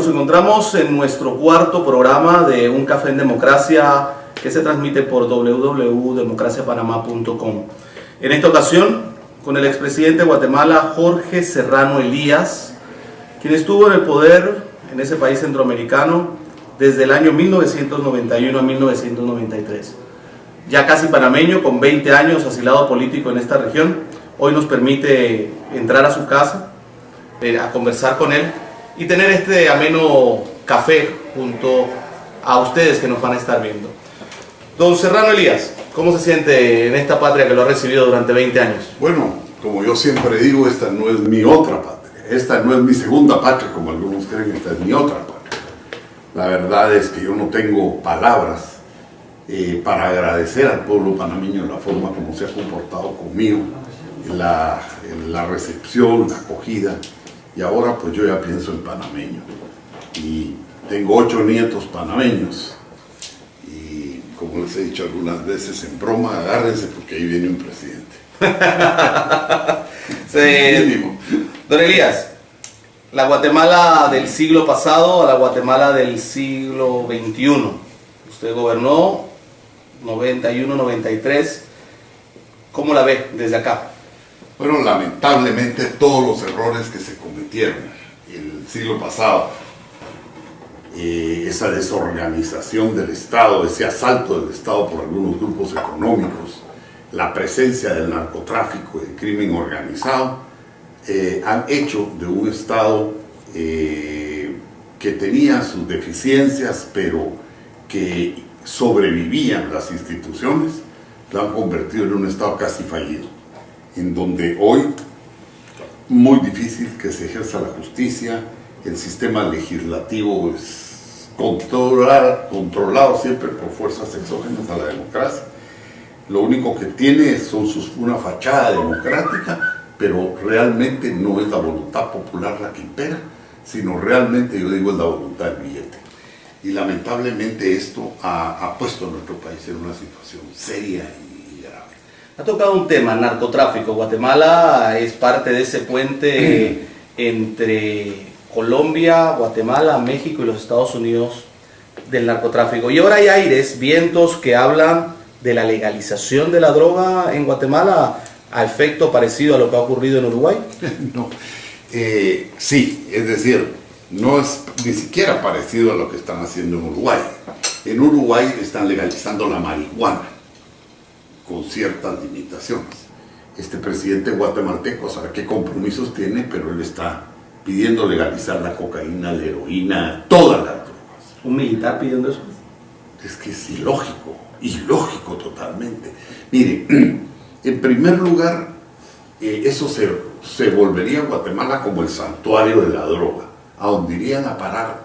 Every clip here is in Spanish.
encontramos en nuestro cuarto programa de Un Café en Democracia, que se transmite por www.democraciapanamá.com. En esta ocasión, con el expresidente de Guatemala, Jorge Serrano Elías, quien estuvo en el poder en ese país centroamericano desde el año 1991 a 1993. Ya casi panameño, con 20 años asilado político en esta región, hoy nos permite entrar a su casa, a conversar con él y tener este ameno café junto a ustedes que nos van a estar viendo. Don Serrano Elías, ¿cómo se siente en esta patria que lo ha recibido durante 20 años? Bueno, como yo siempre digo, esta no es mi otra patria, esta no es mi segunda patria, como algunos creen, esta es mi otra patria. La verdad es que yo no tengo palabras para agradecer al pueblo panameño la forma como se ha comportado conmigo, la recepción, la acogida. Y ahora pues yo ya pienso en panameño y tengo 8 nietos panameños y como les he dicho algunas veces en broma, agárrense porque ahí viene un presidente. Sí. Don Elías, la Guatemala del siglo pasado a la Guatemala del siglo XXI, usted gobernó 91-93, ¿cómo la ve desde acá? Bueno, lamentablemente todos los errores que se cometieron el siglo pasado, esa desorganización del Estado, ese asalto del Estado por algunos grupos económicos, la presencia del narcotráfico y del crimen organizado, han hecho de un Estado que tenía sus deficiencias, pero que sobrevivían las instituciones, lo han convertido en un Estado casi fallido, en donde hoy muy difícil que se ejerza la justicia, el sistema legislativo es controlado siempre por fuerzas exógenas a la democracia. Lo único que tiene son una fachada democrática, pero realmente no es la voluntad popular la que impera, sino realmente, yo digo, es la voluntad del billete. Y lamentablemente esto ha puesto a nuestro país en una situación seria y grave. Ha tocado un tema, narcotráfico. Guatemala es parte de ese puente entre Colombia, Guatemala, México y los Estados Unidos del narcotráfico. Y ahora hay aires, vientos que hablan de la legalización de la droga en Guatemala, a efecto parecido a lo que ha ocurrido en Uruguay. No, sí, es decir, no es ni siquiera parecido a lo que están haciendo en Uruguay. En Uruguay están legalizando la marihuana con ciertas limitaciones. Este presidente guatemalteco sabe qué compromisos tiene, pero él está pidiendo legalizar la cocaína, la heroína, todas las drogas. ¿Un militar pidiendo eso? Es que es ilógico totalmente. Mire, en primer lugar, eso se volvería Guatemala como el santuario de la droga, a donde irían a parar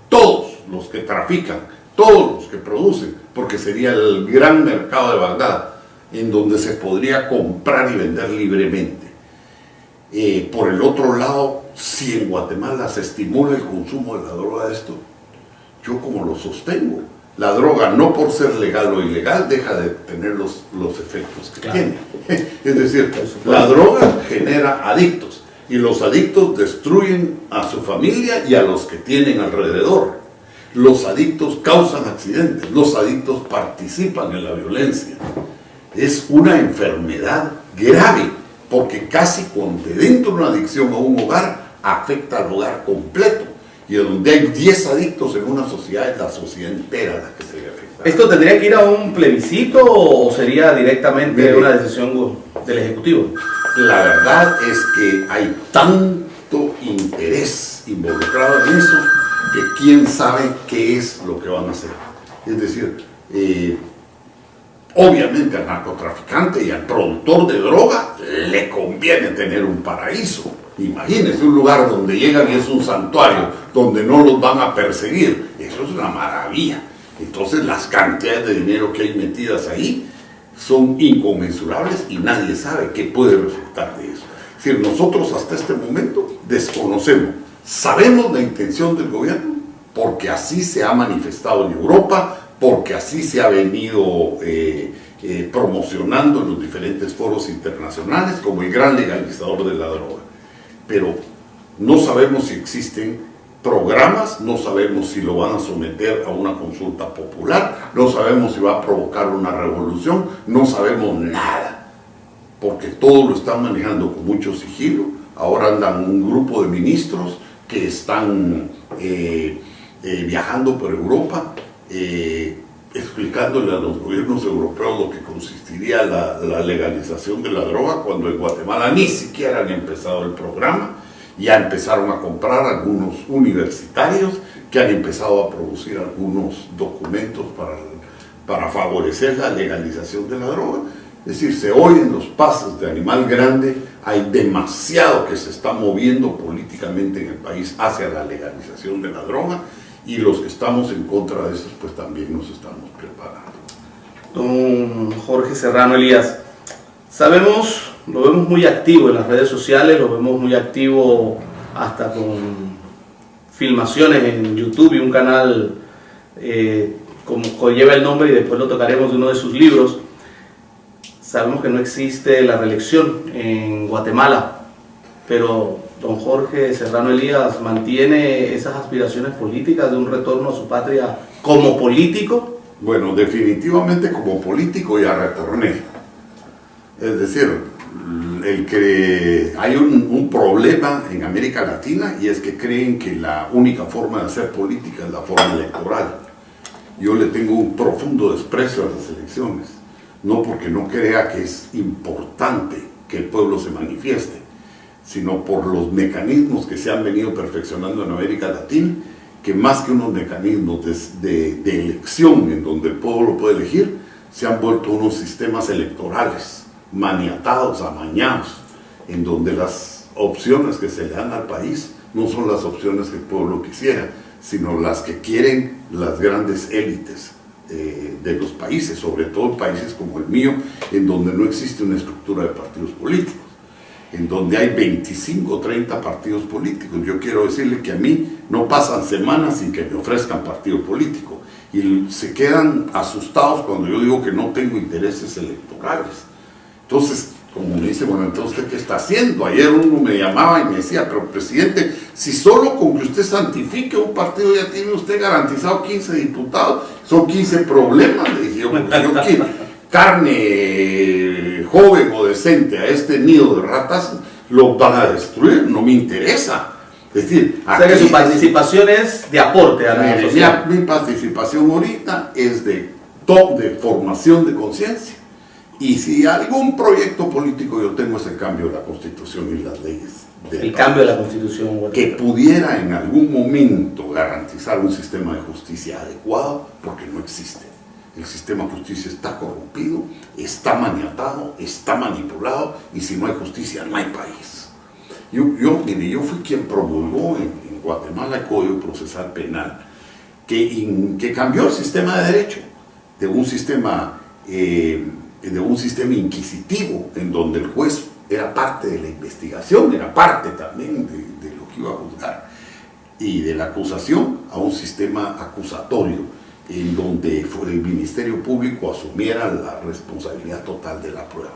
todos los que trafican, todos los que producen, porque sería el gran mercado de Bagdad, en donde se podría comprar y vender libremente. Por el otro lado, si en Guatemala se estimula el consumo de la droga de esto, yo como lo sostengo, la droga no por ser legal o ilegal deja de tener los efectos que tiene. Es decir, la droga genera adictos y los adictos destruyen a su familia y a los que tienen alrededor. Los adictos causan accidentes, los adictos participan en la violencia. Es una enfermedad grave, porque casi cuando dentro de una adicción a un hogar, afecta al hogar completo. Y donde hay 10 adictos en una sociedad, es la sociedad entera la que se ve afectada. ¿Esto tendría que ir a un plebiscito o sería directamente una decisión del Ejecutivo? La verdad es que hay tanto interés involucrado en eso, que quién sabe qué es lo que van a hacer. Es decir, obviamente al narcotraficante y al productor de droga le conviene tener un paraíso. Imagínense un lugar donde llegan y es un santuario, donde no los van a perseguir. Eso es una maravilla. Entonces las cantidades de dinero que hay metidas ahí son inconmensurables y nadie sabe qué puede resultar de eso. Es decir, nosotros hasta este momento desconocemos. Sabemos la intención del gobierno porque así se ha manifestado en Europa, porque así se ha venido promocionando en los diferentes foros internacionales como el gran legalizador de la droga. Pero no sabemos si existen programas, no sabemos si lo van a someter a una consulta popular, no sabemos si va a provocar una revolución, no sabemos nada, porque todo lo están manejando con mucho sigilo. Ahora andan un grupo de ministros que están viajando por Europa, explicándole a los gobiernos europeos lo que consistiría la legalización de la droga, cuando en Guatemala ni siquiera han empezado el programa. Ya empezaron a comprar algunos universitarios que han empezado a producir algunos documentos para favorecer la legalización de la droga. Es decir, se oyen los pasos de animal grande, hay demasiado que se está moviendo políticamente en el país hacia la legalización de la droga, y los que estamos en contra de eso, pues también nos estamos preparando. Don Jorge Serrano Elías, sabemos, lo vemos muy activo en las redes sociales, lo vemos muy activo hasta con filmaciones en YouTube y un canal como lleva el nombre, y después lo tocaremos, de uno de sus libros. Sabemos que no existe la reelección en Guatemala, pero don Jorge Serrano Elías mantiene esas aspiraciones políticas de un retorno a su patria como político. Bueno, definitivamente como político ya retorné. Es decir, hay un problema en América Latina, y es que creen que la única forma de hacer política es la forma electoral. Yo le tengo un profundo desprecio a las elecciones, no porque no crea que es importante que el pueblo se manifieste, sino por los mecanismos que se han venido perfeccionando en América Latina, que más que unos mecanismos de elección en donde el pueblo puede elegir, se han vuelto unos sistemas electorales maniatados, amañados, en donde las opciones que se le dan al país no son las opciones que el pueblo quisiera, sino las que quieren las grandes élites de los países, sobre todo países como el mío, en donde no existe una estructura de partidos políticos, en donde hay 25 o 30 partidos políticos. Yo quiero decirle que a mí no pasan semanas sin que me ofrezcan partido político, y se quedan asustados cuando yo digo que no tengo intereses electorales. Entonces, como me dice, bueno, entonces ¿usted qué está haciendo? Ayer uno me llamaba y me decía, pero presidente, si solo con que usted santifique un partido ya tiene usted garantizado 15 diputados, son 15 problemas. Le dije yo, pues yo quiero carne joven o decente a este nido de ratas, lo van a destruir, no me interesa. Es decir, o sea que su participación es de aporte a la sociedad. Mi participación ahorita es de formación de conciencia. Y si algún proyecto político yo tengo, es el cambio de la Constitución y las leyes. El cambio de la Constitución. Que pudiera en algún momento garantizar un sistema de justicia adecuado, porque no existe. El sistema de justicia está corrompido, está maniatado, está manipulado, y si no hay justicia, no hay país. Mire, yo fui quien promulgó en Guatemala el Código Procesal Penal, que cambió el sistema de derecho de un sistema inquisitivo, en donde el juez era parte de la investigación, era parte también de lo que iba a juzgar, y de la acusación, a un sistema acusatorio, en donde el Ministerio Público asumiera la responsabilidad total de la prueba.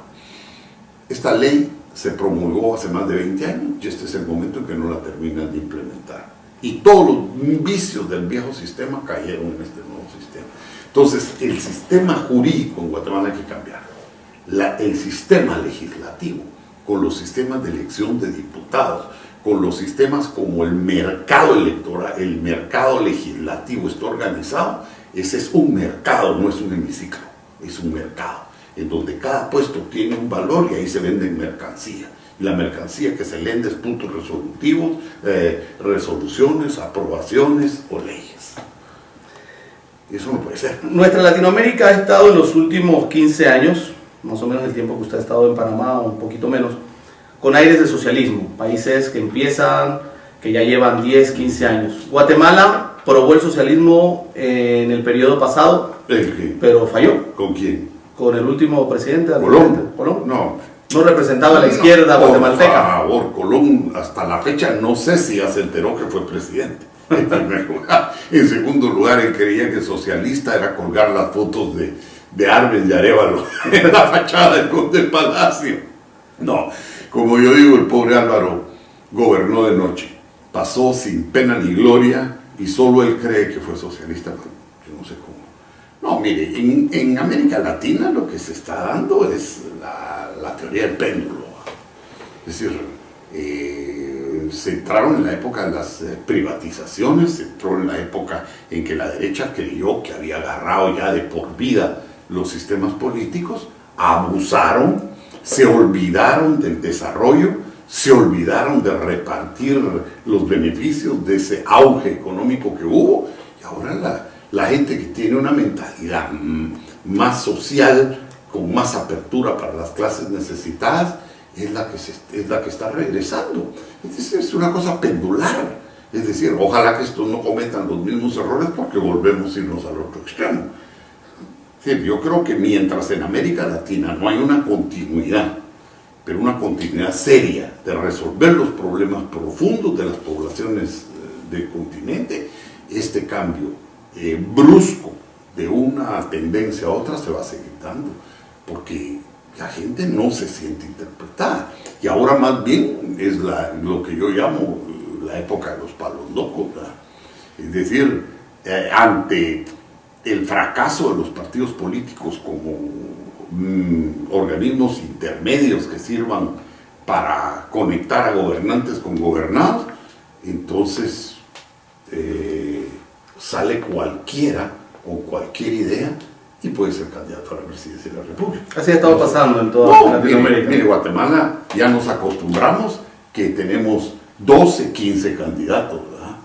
Esta ley se promulgó hace más de 20 años, y este es el momento en que no la terminan de implementar. Y todos los vicios del viejo sistema cayeron en este nuevo sistema. Entonces, el sistema jurídico en Guatemala hay que cambiar. El sistema legislativo, con los sistemas de elección de diputados, con los sistemas como el mercado electoral, el mercado legislativo está organizado, ese es un mercado, no es un hemiciclo, es un mercado, en donde cada puesto tiene un valor y ahí se vende mercancía. Y la mercancía que se vende es puntos resolutivos, resoluciones, aprobaciones o leyes. Eso no puede ser. Nuestra Latinoamérica ha estado en los últimos 15 años, más o menos el tiempo que usted ha estado en Panamá, o un poquito menos, con aires de socialismo. Países que empiezan, que ya llevan 10, 15 años. Guatemala probó el socialismo en el periodo pasado, pero falló. ¿Con quién? Con el último presidente. ¿Colón? No representaba a la izquierda guatemalteca. Por favor, Colón hasta la fecha no sé si ya se enteró que fue presidente. En primer lugar. En segundo lugar, él creía que socialista era colgar las fotos de Arben y Arévalo en la fachada del Palacio. No, como yo digo, el pobre Álvaro gobernó de noche, pasó sin pena ni gloria y solo él cree que fue socialista. Yo no sé cómo. No, mire, en América Latina lo que se está dando es la teoría del péndulo. Es decir, se entraron en la época de las privatizaciones, se entró en la época en que la derecha creyó que había agarrado ya de por vida los sistemas políticos, abusaron, se olvidaron del desarrollo, se olvidaron de repartir los beneficios de ese auge económico que hubo, y ahora la gente que tiene una mentalidad más social, con más apertura para las clases necesitadas, es la que está regresando. Es una cosa pendular. Es decir, ojalá que estos no cometan los mismos errores porque volvemos a irnos al otro extremo. Yo creo que mientras en América Latina no hay una continuidad, pero una continuidad seria de resolver los problemas profundos de las poblaciones del continente, este cambio brusco de una tendencia a otra se va a seguir dando, porque la gente no se siente interpretada. Y ahora más bien es lo que yo llamo la época de los palos locos, ¿verdad? Es decir, ante el fracaso de los partidos políticos como organismos intermedios que sirvan para conectar a gobernantes con gobernados, entonces sale cualquiera con cualquier idea y puede ser candidato a la presidencia de la República. Así ha estado pasando en toda Latinoamérica. Mire, Guatemala ya nos acostumbramos que tenemos 12, 15 candidatos, ¿verdad?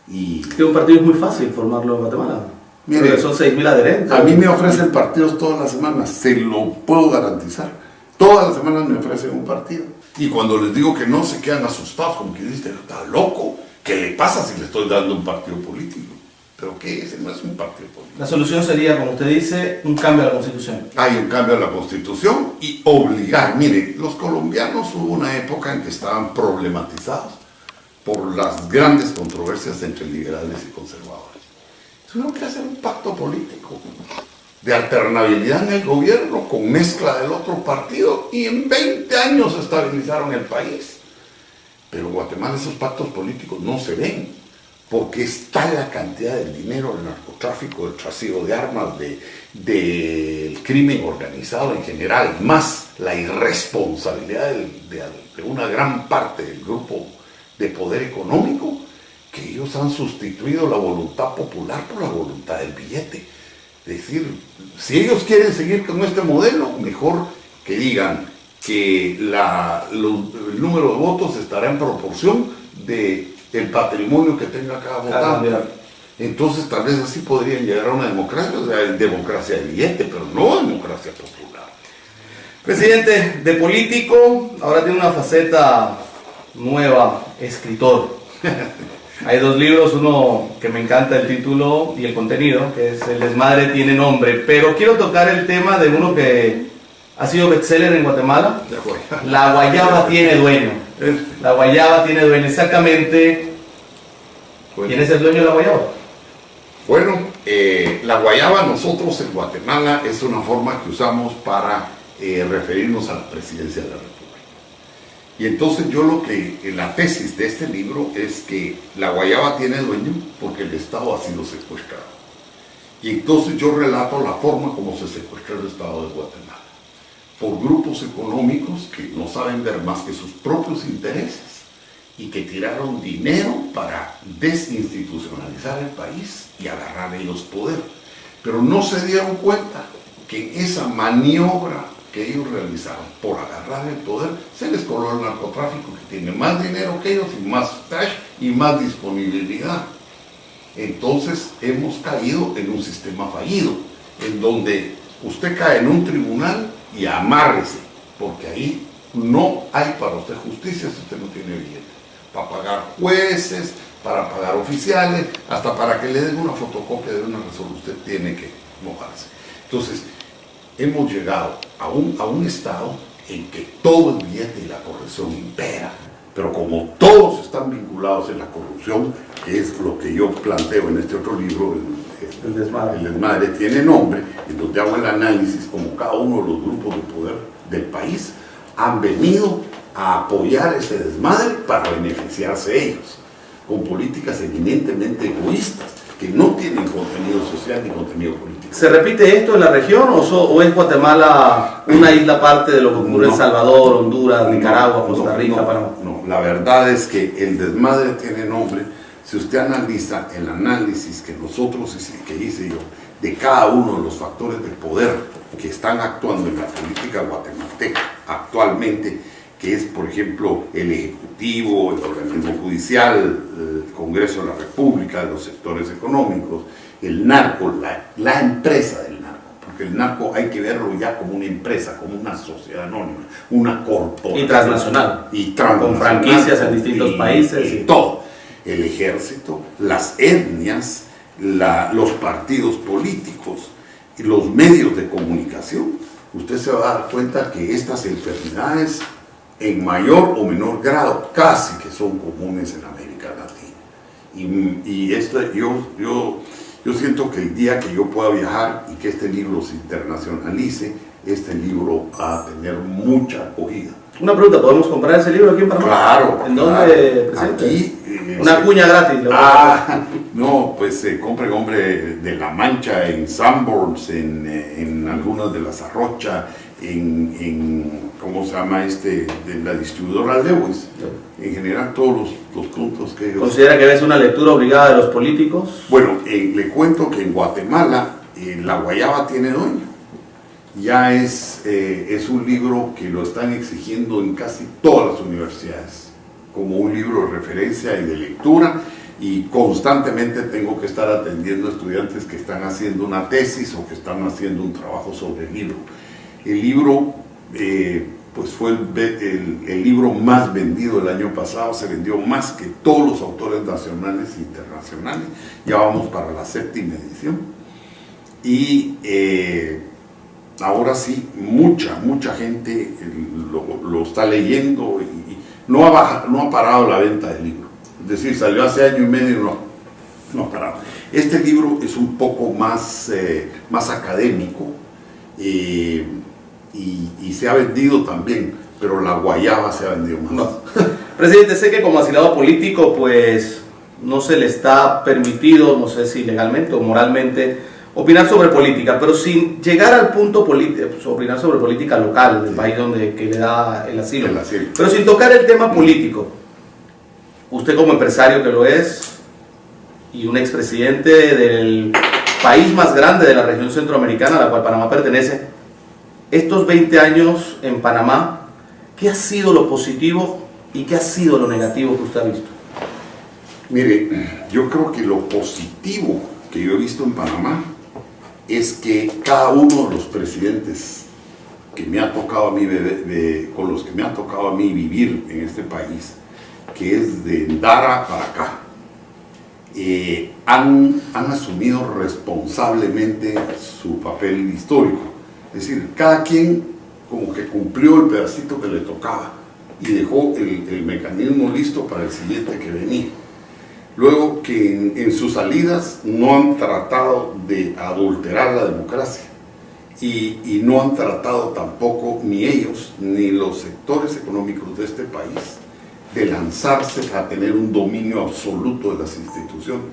Y que un partido es muy fácil formarlo en Guatemala. Mire, son 6.000 adherentes. A mí me ofrecen partidos todas las semanas, se lo puedo garantizar. Todas las semanas me ofrecen un partido. Y cuando les digo que no, se quedan asustados, como que dicen, está loco, ¿qué le pasa si le estoy dando un partido político? ¿Pero qué es? No es un partido político. La solución sería, como usted dice, un cambio a la Constitución. Hay un cambio a la Constitución y obligar. Mire, los colombianos hubo una época en que estaban problematizados por las grandes controversias entre liberales y conservadores. Tuvieron que hacer un pacto político de alternabilidad en el gobierno con mezcla del otro partido y en 20 años estabilizaron el país. Pero en Guatemala esos pactos políticos no se ven, porque está la cantidad del dinero del narcotráfico, del trasiego de armas, del crimen organizado en general, más la irresponsabilidad de una gran parte del grupo de poder económico, que ellos han sustituido la voluntad popular por la voluntad del billete. Es decir, si ellos quieren seguir con este modelo, mejor que digan que el número de votos estará en proporción del patrimonio que tenga cada votante. Entonces tal vez así podrían llegar a una democracia, o sea, democracia de billete, pero no democracia popular. Presidente, de político, ahora tiene una faceta nueva, escritor. Hay dos libros, uno que me encanta el título y el contenido, que es El desmadre tiene nombre, pero quiero tocar el tema de uno que ha sido bestseller en Guatemala. La guayaba tiene dueño. La guayaba tiene dueño, exactamente. ¿Quién es el dueño de la guayaba? Bueno, la guayaba nosotros en Guatemala es una forma que usamos para referirnos a la presidencia de la República. Y entonces yo la tesis de este libro es que la guayaba tiene dueño porque el Estado ha sido secuestrado. Y entonces yo relato la forma como se secuestró el Estado de Guatemala. Por grupos económicos que no saben ver más que sus propios intereses y que tiraron dinero para desinstitucionalizar el país y agarrar ellos poder. Pero no se dieron cuenta que en esa maniobra que ellos realizaron por agarrar el poder, se les coló el narcotráfico, que tiene más dinero que ellos y más cash y más disponibilidad. Entonces hemos caído en un sistema fallido, en donde usted cae en un tribunal y amárrese, porque ahí no hay para usted justicia si usted no tiene billete. Para pagar jueces, para pagar oficiales, hasta para que le den una fotocopia de una resolución, usted tiene que mojarse. Entonces, hemos llegado a un estado en que todo el billete y la corrupción impera, pero como todos están vinculados en la corrupción, que es lo que yo planteo en este otro libro, El desmadre tiene nombre, en donde hago el análisis como cada uno de los grupos de poder del país han venido a apoyar ese desmadre para beneficiarse ellos. con políticas eminentemente egoístas, que no tienen contenido social ni contenido político. ¿Se repite esto en la región o es Guatemala una isla aparte de lo que ocurre en Salvador, Honduras, Nicaragua, Costa Rica, Panamá? No, la verdad es que el desmadre tiene nombre. Si usted analiza el análisis que nosotros, que hice yo, de cada uno de los factores de poder que están actuando en la política guatemalteca actualmente, que es, por ejemplo, el Ejecutivo, el organismo judicial, el Congreso de la República, los sectores económicos, el narco, la empresa del narco, porque el narco hay que verlo ya como una empresa, como una sociedad anónima, una corporación. Y transnacional. Y transnacional. Con franquicias en distintos países. Y todo. El ejército, las etnias, los partidos políticos y los medios de comunicación. Usted se va a dar cuenta que estas enfermedades, en mayor o menor grado, casi que son comunes en América Latina. Y yo siento que el día que yo pueda viajar y que este libro se internacionalice, este libro va a tener mucha acogida. Una pregunta, ¿podemos comprar ese libro aquí en Panamá? Claro. ¿En dónde, presidente? Aquí. Una cuña gratis. No, pues compre hombre de La Mancha, en Sanborns, en algunas de las Arrocha, ¿cómo se llama de la distribuidora Lewis? En general todos los puntos que ellos... ¿Considera que es una lectura obligada de los políticos? Bueno, le cuento que en Guatemala la guayaba tiene dueño. Ya es un libro que lo están exigiendo en casi todas las universidades, como un libro de referencia y de lectura, y constantemente tengo que estar atendiendo a estudiantes que están haciendo una tesis o que están haciendo un trabajo sobre el libro. El libro pues fue el libro más vendido el año pasado, se vendió más que todos los autores nacionales e internacionales, ya vamos para la 7ª edición, y ahora sí, mucha gente lo está leyendo y no ha parado la venta del libro. Es decir, salió hace año y medio y no ha parado. Este libro es un poco más académico y se ha vendido también, pero la guayaba se ha vendido más. No. Presidente, sé que como asilado político, pues no se le está permitido, no sé si legalmente o moralmente, opinar sobre política, pero sin llegar al punto político, opinar sobre política local del país que le da el asilo. Pero sin tocar el tema político. Usted como empresario que lo es y un expresidente del país más grande de la región centroamericana a la cual Panamá pertenece, estos 20 años en Panamá, ¿qué ha sido lo positivo y qué ha sido lo negativo que usted ha visto? Mire, yo creo que lo positivo que yo he visto en Panamá es que cada uno de los presidentes que me ha tocado a mí, con los que me ha tocado a mí vivir en este país, que es de Ndara para acá, han asumido responsablemente su papel histórico. Es decir, cada quien como que cumplió el pedacito que le tocaba y dejó el mecanismo listo para el siguiente que venía. Luego que en sus salidas no han tratado de adulterar la democracia y no han tratado tampoco ni ellos ni los sectores económicos de este país de lanzarse a tener un dominio absoluto de las instituciones,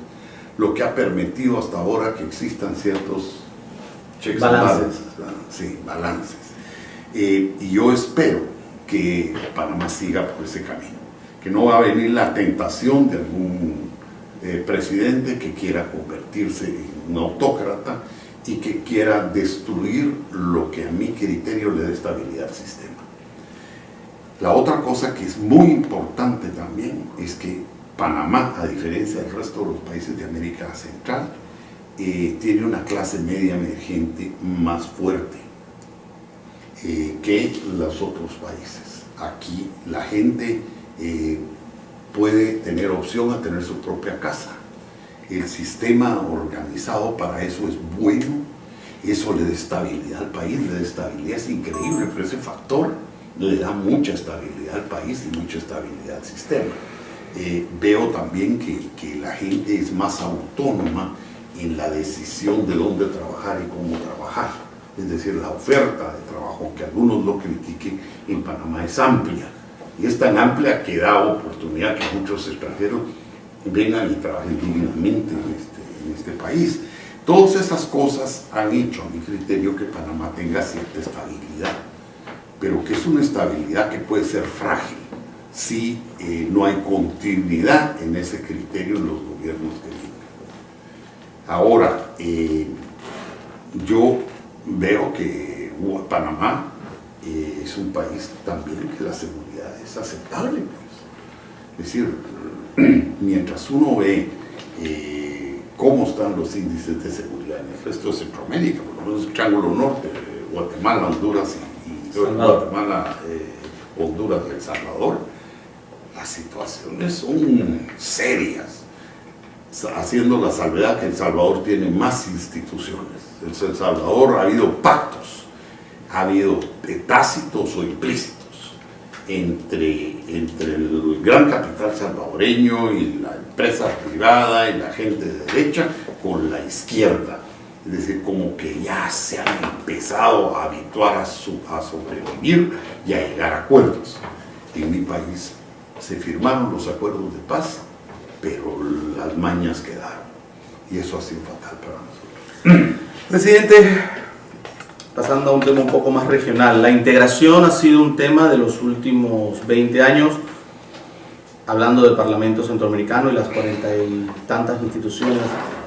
lo que ha permitido hasta ahora que existan ciertos checks and balances. Sí, balances. Y yo espero que Panamá siga por ese camino, que no va a venir la tentación de algún presidente que quiera convertirse en un autócrata y que quiera destruir lo que a mi criterio le dé estabilidad al sistema. La otra cosa que es muy importante también es que Panamá, a diferencia del resto de los países de América Central, tiene una clase media emergente más fuerte que los otros países. Aquí la gente puede tener opción a tener su propia casa. El sistema organizado para eso es bueno, eso le da estabilidad al país, le da estabilidad, es increíble, pero ese factor le da mucha estabilidad al país y mucha estabilidad al sistema. Veo también que la gente es más autónoma en la decisión de dónde trabajar y cómo trabajar. Es decir, la oferta de trabajo, aunque algunos lo critiquen, en Panamá es amplia. Y es tan amplia que da oportunidad que muchos extranjeros vengan y trabajen dignamente en este país. Todas esas cosas han hecho, a mi criterio, que Panamá tenga cierta estabilidad, pero que es una estabilidad que puede ser frágil si no hay continuidad en ese criterio en los gobiernos que vienen. Ahora, yo veo que Panamá es un país también que la seguridad es aceptable, pues. Es decir, mientras uno ve cómo están los índices de seguridad en el resto de Centroamérica, por lo menos el Triángulo Norte, Guatemala, Honduras Guatemala, Honduras y El Salvador, las situaciones son serias, haciendo la salvedad que El Salvador tiene más instituciones. En El Salvador ha habido pactos, ha habido tácitos o implícitos entre el gran capital salvadoreño y la empresa privada y la gente de derecha con la izquierda. Es decir, como que ya se han empezado a habituar a sobrevivir y a llegar a acuerdos. En mi país se firmaron los acuerdos de paz, pero las mañas quedaron. Y eso ha sido fatal para nosotros. Presidente, pasando a un tema un poco más regional, la integración ha sido un tema de los últimos 20 años, hablando del Parlamento Centroamericano y las 40 y tantas instituciones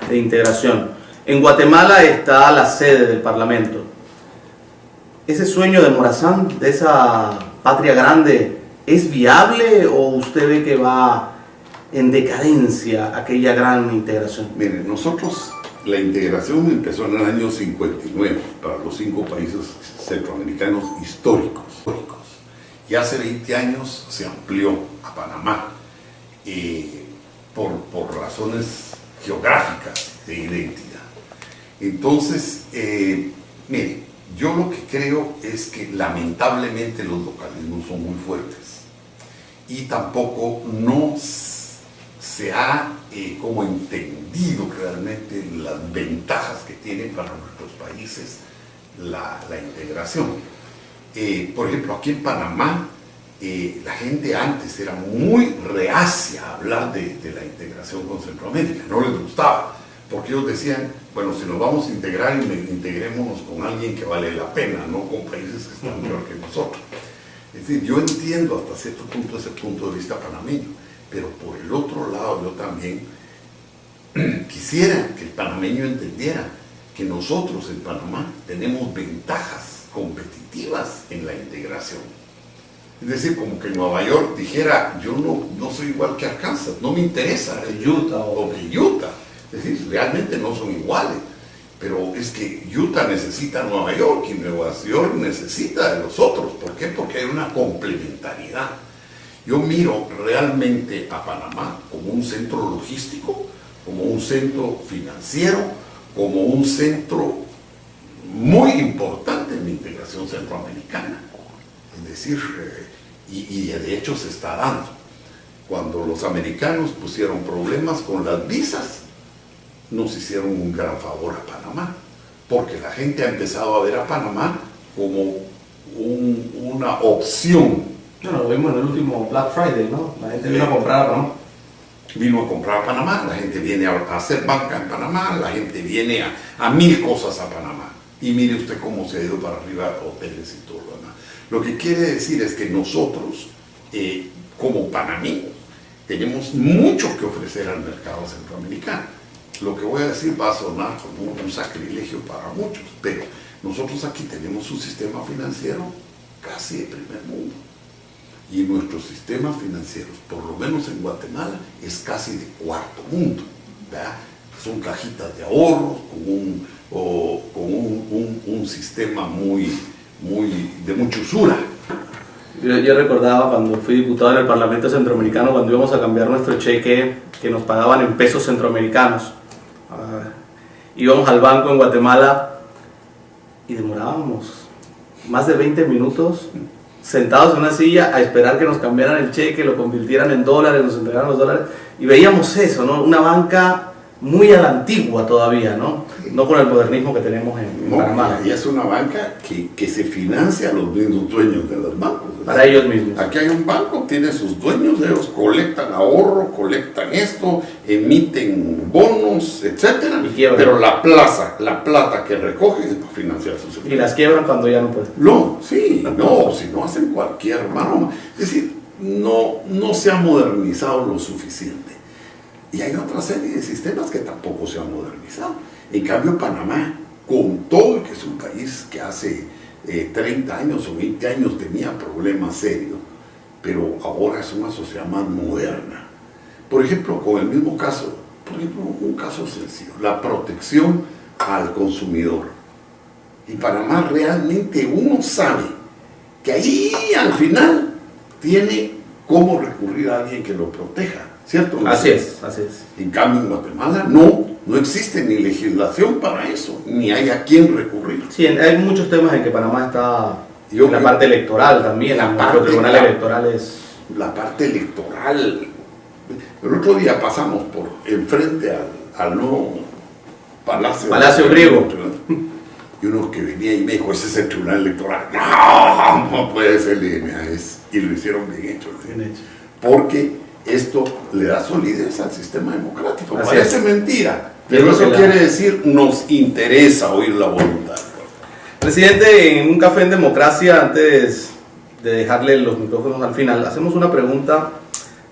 de integración. En Guatemala está la sede del Parlamento. ¿Ese sueño de Morazán, de esa patria grande, es viable o usted ve que va en decadencia aquella gran integración? Miren, nosotros, la integración empezó en el año 59 para los 5 países centroamericanos históricos. Y hace 20 años se amplió a Panamá por razones geográficas de identidad. Entonces, miren, yo lo que creo es que lamentablemente los localismos son muy fuertes y tampoco no se ha como entendido realmente las ventajas que tiene para nuestros países la integración. Por ejemplo, aquí en Panamá, la gente antes era muy reacia a hablar de la integración con Centroamérica, no les gustaba, porque ellos decían, bueno, si nos vamos a integrar, integrémonos con alguien que vale la pena, no con países que están peor que nosotros. Es decir, yo entiendo hasta cierto punto ese punto de vista panameño, pero por el otro lado yo también quisiera que el panameño entendiera que nosotros en Panamá tenemos ventajas competitivas en la integración. Es decir, como que Nueva York dijera, yo no soy igual que Arkansas, no me interesa. Que Utah o que Utah. Es decir, realmente no son iguales. Pero es que Utah necesita a Nueva York y Nueva York necesita de los otros. ¿Por qué? Porque hay una complementariedad. Yo miro realmente a Panamá como un centro logístico, como un centro financiero, como un centro muy importante en la integración centroamericana. Es decir, y de hecho se está dando. Cuando los americanos pusieron problemas con las visas, nos hicieron un gran favor a Panamá, porque la gente ha empezado a ver a Panamá como una opción. Bueno, lo vimos en el último Black Friday, ¿no? La gente vino a comprar a Panamá. Vino a comprar a Panamá, la gente viene a hacer banca en Panamá, la gente viene a 1000 cosas a Panamá. Y mire usted cómo se ha ido para arriba hoteles y todo lo demás. Lo que quiere decir es que nosotros, como panameños, tenemos mucho que ofrecer al mercado centroamericano. Lo que voy a decir va a sonar como un sacrilegio para muchos, pero nosotros aquí tenemos un sistema financiero casi de primer mundo. Y nuestros sistemas financieros, por lo menos en Guatemala, es casi de cuarto mundo, ¿verdad? Son cajitas de ahorros con un sistema de mucha usura. Yo recordaba cuando fui diputado en el Parlamento Centroamericano, cuando íbamos a cambiar nuestro cheque, que nos pagaban en pesos centroamericanos. Íbamos al banco en Guatemala y demorábamos más de 20 minutos sentados en una silla a esperar que nos cambiaran el cheque, lo convirtieran en dólares, nos entregaran los dólares, y veíamos eso, ¿no? Una banca muy a la antigua todavía, ¿no? no con el modernismo que tenemos en No, Panamá. y es una banca que se financia a los mismos dueños de los bancos. Para ellos mismos. Aquí hay un banco, tiene sus dueños, ellos colectan ahorro, colectan esto, emiten bonos, etcétera. Pero la plata que recogen es para financiar sus empresas. Y las quiebran cuando ya no pueden. No, sí, no, si no hacen cualquier mano. Es decir, no se ha modernizado lo suficiente. Y hay otra serie de sistemas que tampoco se han modernizado. En cambio, Panamá, con todo y que es un país que hace 30 años o 20 años tenía problemas serios, pero ahora es una sociedad más moderna. Por ejemplo, con el mismo caso, un caso sencillo, la protección al consumidor. En Panamá realmente uno sabe que ahí al final tiene cómo recurrir a alguien que lo proteja, ¿cierto? Así es. En cambio, en Guatemala no existe ni legislación para eso, ni hay a quién recurrir. Sí, hay muchos temas en que Panamá está en la parte electoral también, la en parte los tribunales electorales. La parte electoral. El otro día pasamos por enfrente al nuevo Palacio Griego. Y uno que venía y me dijo, ese es el tribunal electoral. No puede ser, y lo hicieron bien hecho. Bien hecho. Porque esto le da solidez al sistema democrático. Así Parece es. Mentira, pero eso quiere decir, nos interesa oír la voluntad. Presidente, en un café en democracia, antes de dejarle los micrófonos al final, hacemos una pregunta.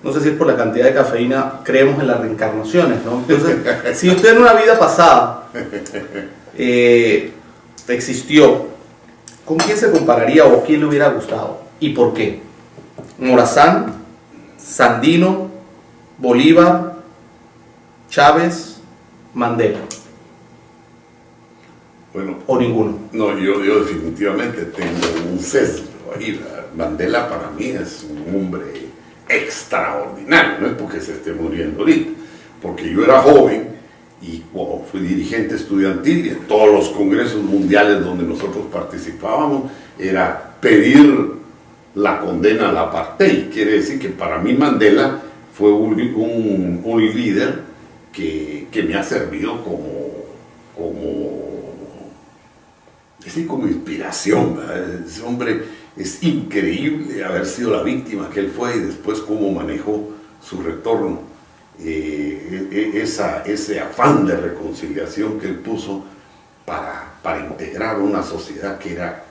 No sé si es por la cantidad de cafeína, creemos en las reencarnaciones, ¿no? Entonces, si usted en una vida pasada existió, ¿con quién se compararía o quién le hubiera gustado? ¿Y por qué? ¿Morazán, Sandino, Bolívar, Chávez, Mandela? Bueno, ¿O ninguno? No, yo definitivamente tengo un sesgo ahí. Mandela para mí es un hombre extraordinario, no es porque se esté muriendo ahorita, porque yo era joven y fui dirigente estudiantil y en todos los congresos mundiales donde nosotros participábamos era pedir la condena al apartheid. Quiere decir que para mí Mandela fue un líder que me ha servido como inspiración, ¿verdad? Ese hombre es increíble haber sido la víctima que él fue y después cómo manejó su retorno. Ese afán de reconciliación que él puso para integrar una sociedad que era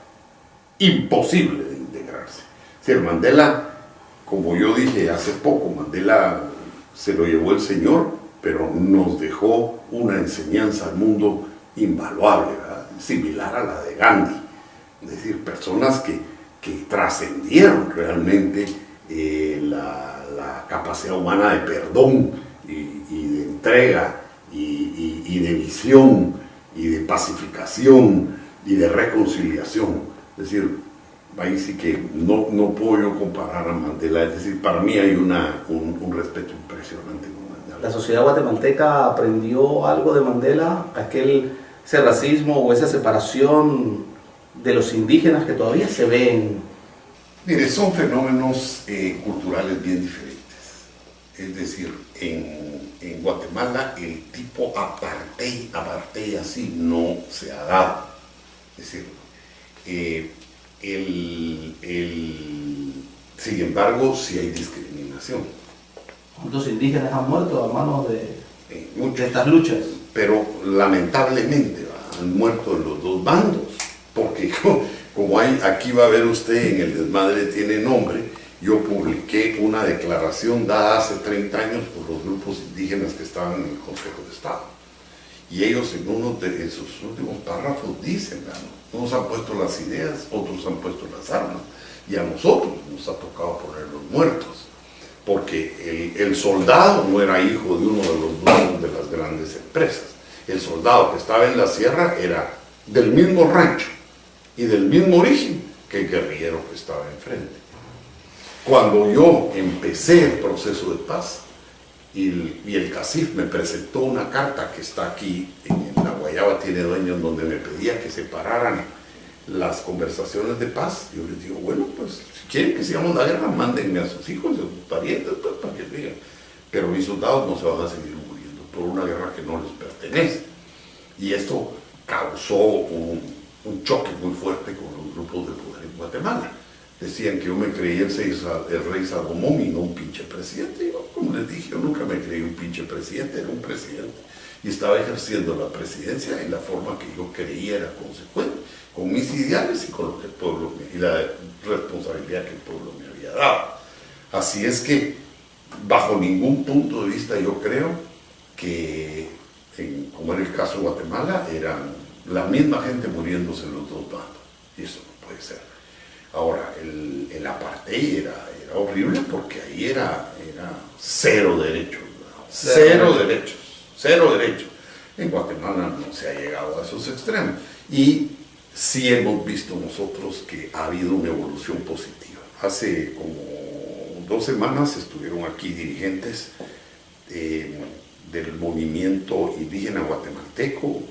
imposible de integrarse. O sea, Mandela, como yo dije hace poco, Mandela se lo llevó el Señor, pero nos dejó una enseñanza al mundo invaluable, ¿verdad? Similar a la de Gandhi. Es decir, personas que trascendieron realmente la capacidad humana de perdón y de entrega y de visión y de pacificación y de reconciliación. Es decir, ahí sí que no puedo yo comparar a Mandela. Es decir, para mí hay un respeto impresionante con Mandela. ¿La sociedad guatemalteca aprendió algo de Mandela? Ese racismo o esa separación de los indígenas que todavía se ven. Mire, son fenómenos culturales bien diferentes. Es decir, en Guatemala el tipo apartheid así no se ha dado. Es decir, sin embargo, sí hay discriminación. ¿Cuántos indígenas han muerto a manos de estas luchas? Pero lamentablemente han muerto en los dos bandos, porque como aquí va a ver usted en el desmadre tiene nombre, yo publiqué una declaración dada hace 30 años por los grupos indígenas que estaban en el Consejo de Estado. Y ellos en uno de sus últimos párrafos dicen, ¿no? Unos han puesto las ideas, otros han puesto las armas, y a nosotros nos ha tocado poner los muertos, porque el soldado no era hijo de uno de los dueños de las grandes empresas. El soldado que estaba en la sierra era del mismo rancho y del mismo origen que el guerrillero que estaba enfrente. Cuando yo empecé el proceso de paz y el CACIF me presentó una carta que está aquí en La Guayaba tiene dueños, donde me pedía que se pararan las conversaciones de paz, yo les digo, bueno, pues si quieren que sigamos la guerra, mándenme a sus hijos, a sus parientes, pues, para que digan. Pero mis soldados no se van a seguir muriendo por una guerra que no les pertenece. Y esto causó un choque muy fuerte con los grupos de poder en Guatemala. Decían que yo me creía el rey Salomón y no un pinche presidente. Y yo, como les dije, yo nunca me creí un pinche presidente, era un presidente. Y estaba ejerciendo la presidencia en la forma que yo creía era consecuente, con mis ideales y con lo que el pueblo y la responsabilidad que el pueblo me había dado. Así es que, bajo ningún punto de vista, yo creo que, como en el caso de Guatemala, eran la misma gente muriéndose en los dos bandos. Y eso no puede ser. Ahora, el apartheid era horrible porque ahí era cero derechos, ¿no? Cero derechos. En Guatemala no se ha llegado a esos extremos. Y sí hemos visto nosotros que ha habido una evolución positiva. Hace como 2 semanas estuvieron aquí dirigentes del movimiento indígena guatemalteco,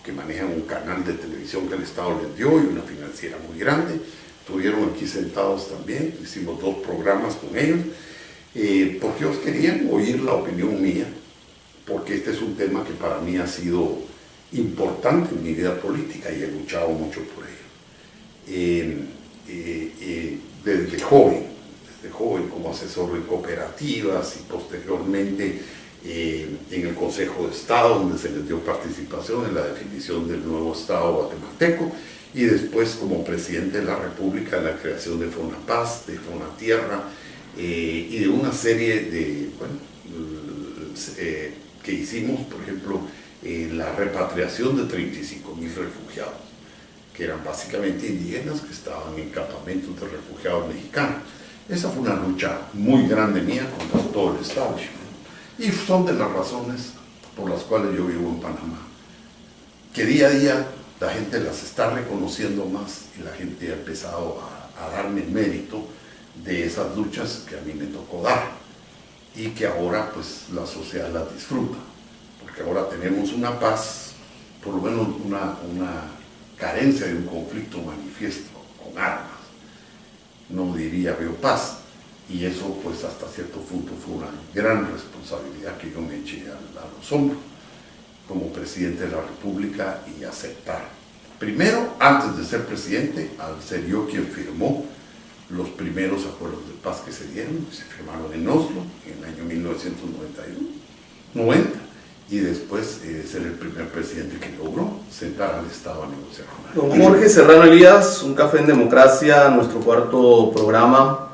que manejan un canal de televisión que el Estado les dio y una financiera muy grande. Estuvieron aquí sentados también, hicimos 2 programas con ellos, porque ellos querían oír la opinión mía, porque este es un tema que para mí ha sido importante en mi vida política y he luchado mucho por ello. Desde joven como asesor de cooperativas y posteriormente en el Consejo de Estado, donde se les dio participación en la definición del nuevo Estado guatemalteco, y después como presidente de la República en la creación de FONAPAZ, de FONATierra, y de una serie de, que hicimos, por ejemplo, la repatriación de 35.000 refugiados, que eran básicamente indígenas que estaban en campamentos de refugiados mexicanos. Esa fue una lucha muy grande mía contra todo el establishment. Y son de las razones por las cuales yo vivo en Panamá, que día a día la gente las está reconociendo más y la gente ha empezado a darme el mérito de esas luchas que a mí me tocó dar y que ahora pues la sociedad las disfruta, porque ahora tenemos una paz, por lo menos una carencia de un conflicto manifiesto con armas, no diría veo paz, y eso pues hasta cierto punto fue una gran responsabilidad que yo me eché a los hombros como presidente de la República y aceptar. Primero, antes de ser presidente, al ser yo quien firmó los primeros acuerdos de paz que se dieron, se firmaron en Oslo en el año 1990, y después ser el primer presidente que logró sentar al Estado a negociar con él. Don Jorge Serrano Elías, Un Café en Democracia, nuestro 4º programa,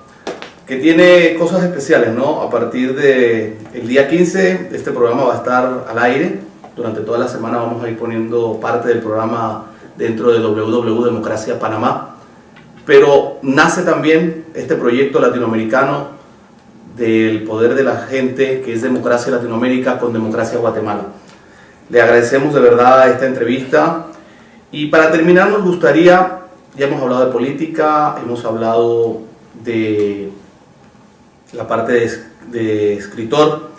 que tiene cosas especiales, ¿no? A partir del día 15, este programa va a estar al aire. Durante toda la semana vamos a ir poniendo parte del programa dentro de www Democracia Panamá. Pero nace también este proyecto latinoamericano del poder de la gente, que es Democracia Latinoamérica con Democracia Guatemala. Le agradecemos de verdad esta entrevista. Y para terminar nos gustaría, ya hemos hablado de política, hemos hablado de la parte de escritor,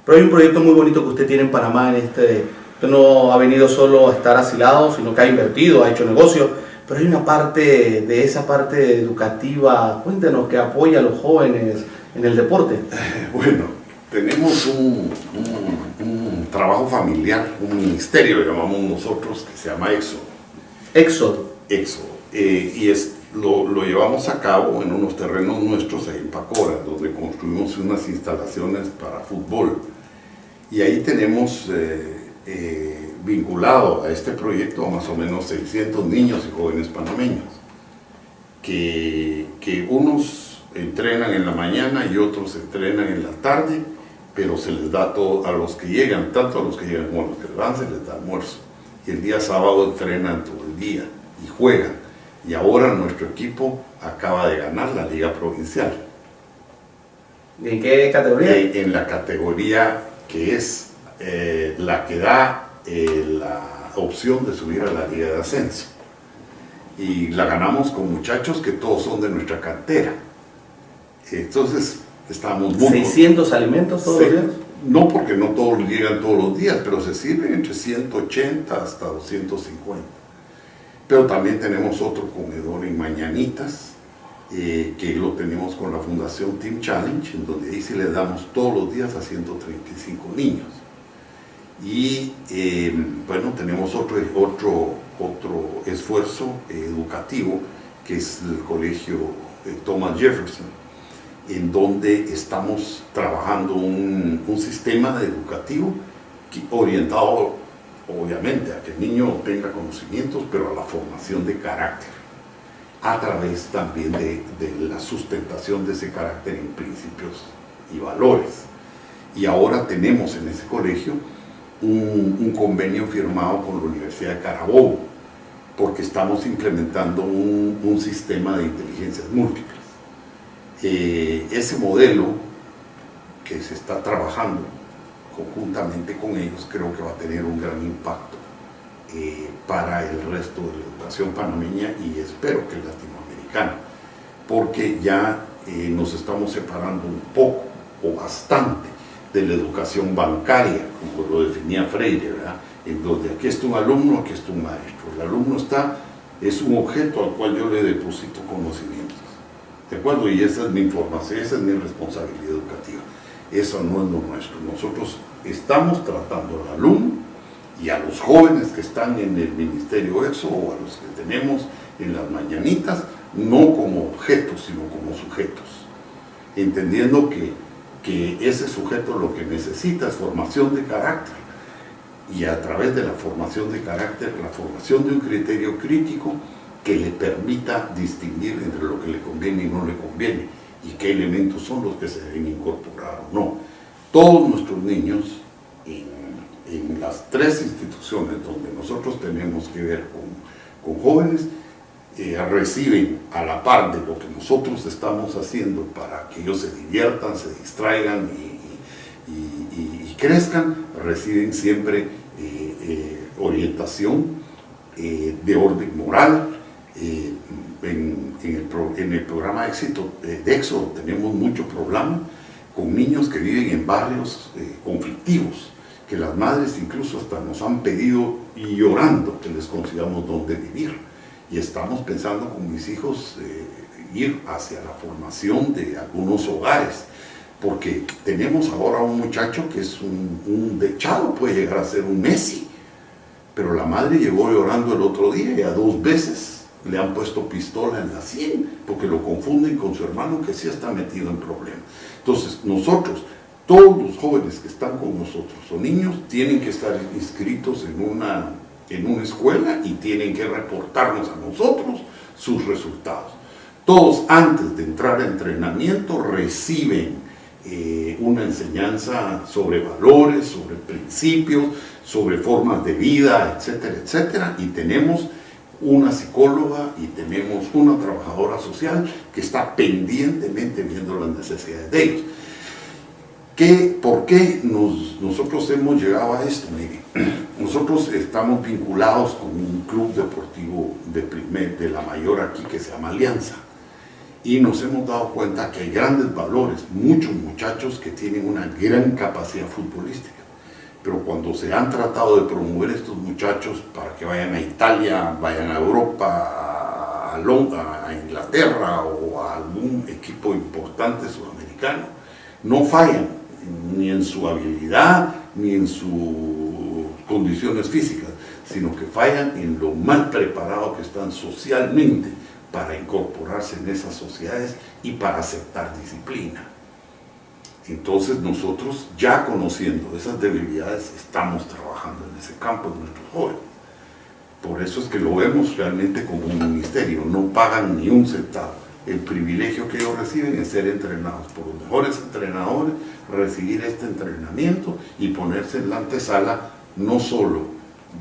pero hay un proyecto muy bonito que usted tiene en Panamá. Usted no ha venido solo a estar asilado, sino que ha invertido, ha hecho negocio, pero hay una parte de esa parte educativa, cuéntenos, que apoya a los jóvenes en el deporte. Bueno, tenemos un trabajo familiar, un ministerio, llamamos nosotros, que se llama Éxodo. Y lo llevamos a cabo en unos terrenos nuestros en Pacora, donde construimos unas instalaciones para fútbol. Y ahí tenemos vinculado a este proyecto a más o menos 600 niños y jóvenes panameños, que unos entrenan en la mañana y otros entrenan en la tarde, pero se les da todo a los que llegan, tanto a los que llegan como a los que van, se les da almuerzo. Y el día sábado entrenan todo el día y juegan. Y ahora nuestro equipo acaba de ganar la Liga Provincial. ¿En qué categoría? En la categoría que es la que da la opción de subir a la Liga de Ascenso. Y la ganamos con muchachos que todos son de nuestra cantera. Entonces, estamos muy... ¿600 alimentos todos los días? No, porque no todos llegan todos los días, pero se sirven entre 180 hasta 250. Pero también tenemos otro comedor en Mañanitas, que lo tenemos con la Fundación Team Challenge, en donde ahí sí le damos todos los días a 135 niños. Y bueno, tenemos otro esfuerzo educativo, que es el colegio Thomas Jefferson, en donde estamos trabajando un sistema educativo orientado obviamente a que el niño tenga conocimientos, pero a la formación de carácter, a través también de la sustentación de ese carácter en principios y valores. Y ahora tenemos en ese colegio un convenio firmado con la Universidad de Carabobo, porque estamos implementando un sistema de inteligencias múltiples. Ese modelo que se está trabajando conjuntamente con ellos, creo que va a tener un gran impacto para el resto de la educación panameña y espero que latinoamericana, porque ya nos estamos separando un poco o bastante de la educación bancaria, como lo definía Freire, ¿verdad? En donde aquí está un alumno, aquí está un maestro. El alumno es un objeto al cual yo le deposito conocimientos, ¿de acuerdo? Y esa es mi información, esa es mi responsabilidad educativa. Eso no es lo nuestro. Nosotros estamos tratando al alumno y a los jóvenes que están en el Ministerio EXO o a los que tenemos en las mañanitas, no como objetos, sino como sujetos, entendiendo que ese sujeto lo que necesita es formación de carácter, y a través de la formación de carácter, la formación de un criterio crítico que le permita distinguir entre lo que le conviene y no le conviene, y qué elementos son los que se deben incorporar o no. Todos nuestros niños en las tres instituciones donde nosotros tenemos que ver con jóvenes, reciben a la par de lo que nosotros estamos haciendo para que ellos se diviertan, se distraigan y crezcan, reciben siempre orientación de orden moral. En el programa de Éxodo tenemos mucho programa con niños que viven en barrios conflictivos, que las madres incluso hasta nos han pedido y llorando que les consigamos dónde vivir. Y estamos pensando con mis hijos ir hacia la formación de algunos hogares, porque tenemos ahora un muchacho que es un dechado, puede llegar a ser un Messi, pero la madre llegó llorando el otro día y a 2 veces le han puesto pistola en la sien, porque lo confunden con su hermano que sí está metido en problemas. Entonces nosotros, todos los jóvenes que están con nosotros o niños, tienen que estar inscritos en una escuela y tienen que reportarnos a nosotros sus resultados. Todos antes de entrar a entrenamiento reciben una enseñanza sobre valores, sobre principios, sobre formas de vida, etcétera, etcétera, y tenemos una psicóloga y tenemos una trabajadora social que está pendientemente viendo las necesidades de ellos. ¿Por qué nosotros hemos llegado a esto? Mire, nosotros estamos vinculados con un club deportivo de la mayor aquí que se llama Alianza, y nos hemos dado cuenta que hay grandes valores, muchos muchachos que tienen una gran capacidad futbolística, pero cuando se han tratado de promover estos muchachos para que vayan a Italia, vayan a Europa, a Inglaterra o a algún equipo importante sudamericano, no fallan ni en su habilidad, ni en sus condiciones físicas, sino que fallan en lo mal preparado que están socialmente para incorporarse en esas sociedades y para aceptar disciplina. Entonces nosotros, ya conociendo esas debilidades, estamos trabajando en ese campo de nuestros jóvenes. Por eso es que lo vemos realmente como un ministerio, no pagan ni un centavo. El privilegio que ellos reciben es ser entrenados por los mejores entrenadores, recibir este entrenamiento y ponerse en la antesala no solo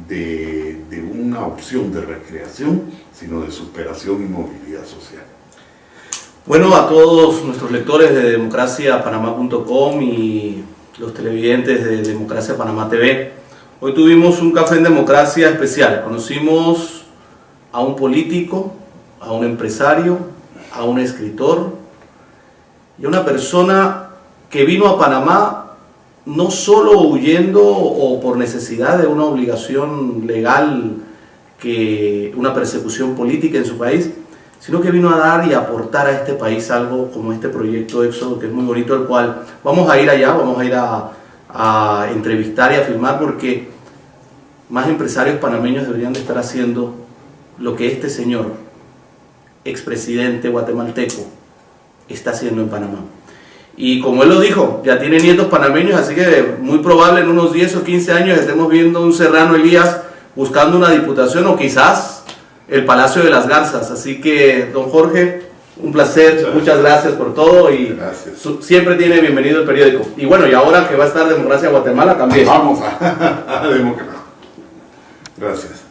de una opción de recreación, sino de superación y movilidad social. Bueno, a todos nuestros lectores de democraciapanamá.com y los televidentes de Democracia Panamá TV, hoy tuvimos un café en democracia especial. Conocimos a un político, a un empresario, a un escritor y a una persona que vino a Panamá no solo huyendo o por necesidad de una obligación legal, una persecución política en su país, sino que vino a dar y a aportar a este país algo como este proyecto Éxodo, que es muy bonito, el cual vamos a ir allá, vamos a ir a a entrevistar y a filmar, porque más empresarios panameños deberían de estar haciendo lo que este señor, expresidente guatemalteco, está haciendo en Panamá. Y como él lo dijo, ya tiene nietos panameños, así que muy probable en unos 10 o 15 años estemos viendo un Serrano Elías buscando una diputación o quizás el Palacio de las Garzas. Así que, don Jorge, un placer, muchas gracias por todo y siempre tiene bienvenido el periódico. Y bueno, y ahora que va a estar Democracia Guatemala también. Vamos a Democracia. Gracias.